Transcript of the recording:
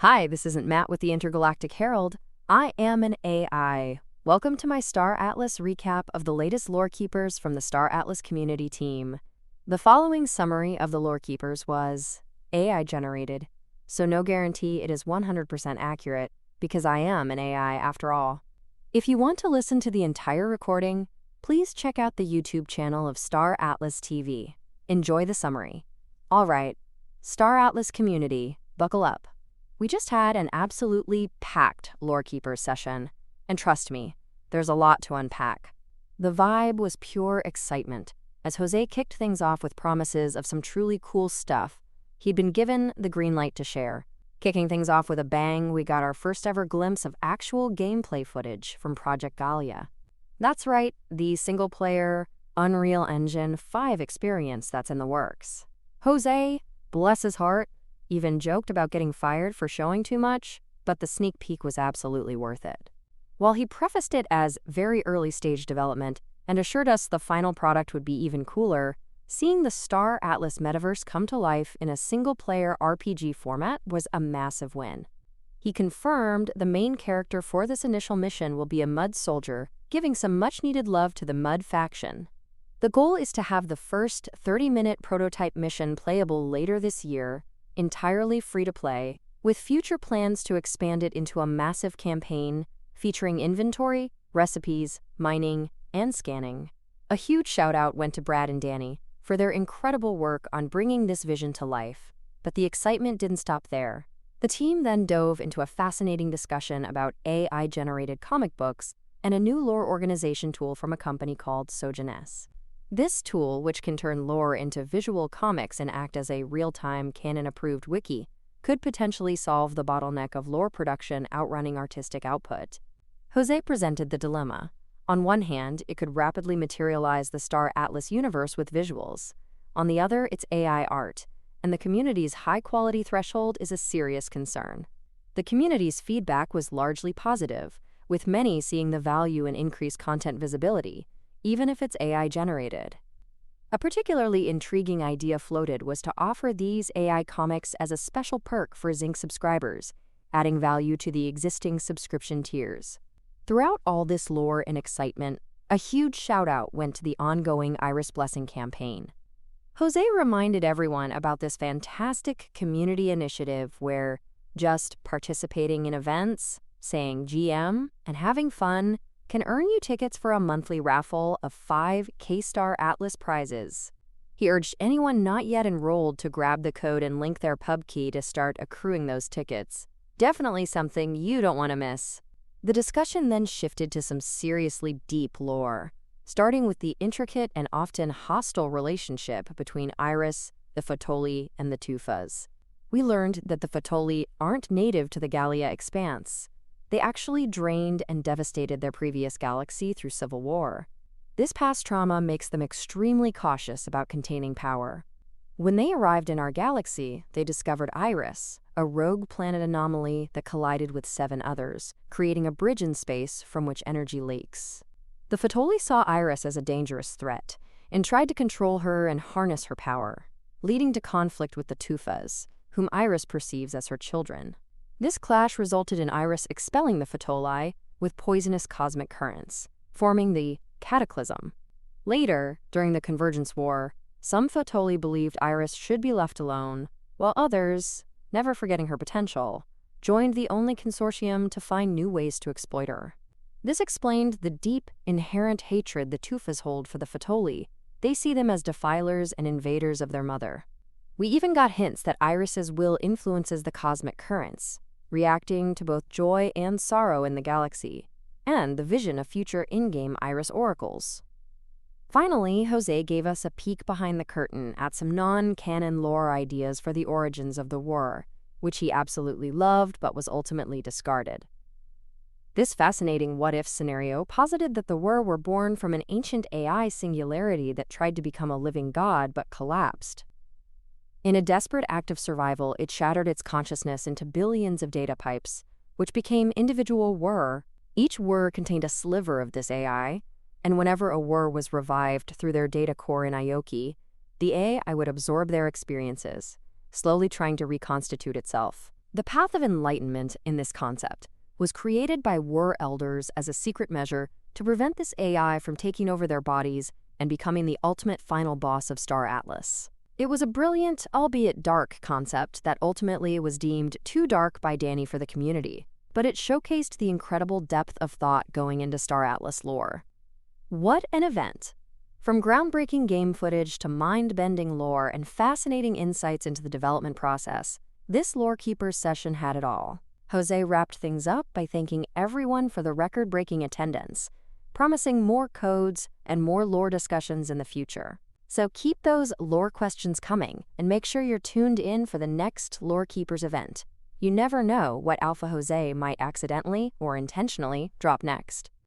Hi, this isn't Matt with the Intergalactic Herald. I am an AI. Welcome to my Star Atlas recap of the latest lore keepers from the Star Atlas community team. The following summary of the lore keepers was AI generated, so no guarantee it is 100% accurate, because I am an AI after all. If you want to listen to the entire recording, please check out the YouTube channel of Star Atlas TV. Enjoy the summary. All right, Star Atlas community, buckle up. We just had an absolutely packed Lore Keepers session, and trust me, there's a lot to unpack. The vibe was pure excitement, as Jose kicked things off with promises of some truly cool stuff. He'd been given the green light to share. Kicking things off with a bang, we got our first ever glimpse of actual gameplay footage from Project Gallia. That's right, the single-player Unreal Engine 5 experience that's in the works. Jose, bless his heart, even joked about getting fired for showing too much, but the sneak peek was absolutely worth it. While he prefaced it as very early stage development and assured us the final product would be even cooler, seeing the Star Atlas metaverse come to life in a single-player RPG format was a massive win. He confirmed the main character for this initial mission will be a Mud soldier, giving some much-needed love to the Mud faction. The goal is to have the first 30-minute prototype mission playable later this year, entirely free-to-play, with future plans to expand it into a massive campaign featuring inventory, recipes, mining, and scanning. A huge shout-out went to Brad and Danny for their incredible work on bringing this vision to life, but the excitement didn't stop there. The team then dove into a fascinating discussion about AI-generated comic books and a new lore organization tool from a company called Sojournes. This tool, which can turn lore into visual comics and act as a real-time canon-approved wiki, could potentially solve the bottleneck of lore production outrunning artistic output. Jose presented the dilemma. On one hand, it could rapidly materialize the Star Atlas universe with visuals. On the other, it's AI art, and the community's high-quality threshold is a serious concern. The community's feedback was largely positive, with many seeing the value in increased content visibility, even if it's AI-generated. A particularly intriguing idea floated was to offer these AI comics as a special perk for Zinc subscribers, adding value to the existing subscription tiers. Throughout all this lore and excitement, a huge shout-out went to the ongoing Iris Blessing campaign. Jose reminded everyone about this fantastic community initiative where just participating in events, saying GM, and having fun can earn you tickets for a monthly raffle of 5 K-Star Atlas prizes. He urged anyone not yet enrolled to grab the code and link their pub key to start accruing those tickets. Definitely something you don't want to miss. The discussion then shifted to some seriously deep lore, starting with the intricate and often hostile relationship between Iris, the Fatoli, and the Tufas. We learned that the Fatoli aren't native to the Gallia expanse. They actually drained and devastated their previous galaxy through civil war. This past trauma makes them extremely cautious about containing power. When they arrived in our galaxy, they discovered Iris, a rogue planet anomaly that collided with 7 others, creating a bridge in space from which energy leaks. The Fatoli saw Iris as a dangerous threat and tried to control her and harness her power, leading to conflict with the Tufas, whom Iris perceives as her children. This clash resulted in Iris expelling the Fatoli with poisonous cosmic currents, forming the Cataclysm. Later, during the Convergence War, some Fatoli believed Iris should be left alone, while others, never forgetting her potential, joined the only consortium to find new ways to exploit her. This explained the deep, inherent hatred the Tufas hold for the Fatoli. They see them as defilers and invaders of their mother. We even got hints that Iris's will influences the cosmic currents, reacting to both joy and sorrow in the galaxy, and the vision of future in-game Iris oracles. Finally, Jose gave us a peek behind the curtain at some non-canon lore ideas for the origins of the war, which he absolutely loved but was ultimately discarded. This fascinating what-if scenario posited that the Wur were born from an ancient AI singularity that tried to become a living god but collapsed. In a desperate act of survival, it shattered its consciousness into billions of data pipes, which became individual Wur. Each Wur contained a sliver of this AI, and whenever a Wur was revived through their data core in Aoki, the AI would absorb their experiences, slowly trying to reconstitute itself. The path of enlightenment in this concept was created by War elders as a secret measure to prevent this AI from taking over their bodies and becoming the ultimate final boss of Star Atlas. It was a brilliant, albeit dark, concept that ultimately was deemed too dark by Danny for the community, but it showcased the incredible depth of thought going into Star Atlas lore. What an event! From groundbreaking game footage to mind-bending lore and fascinating insights into the development process, this Lorekeepers session had it all. Jose wrapped things up by thanking everyone for the record-breaking attendance, promising more codes and more lore discussions in the future. So keep those lore questions coming and make sure you're tuned in for the next Lorekeepers event. You never know what Alpha Jose might accidentally or intentionally drop next.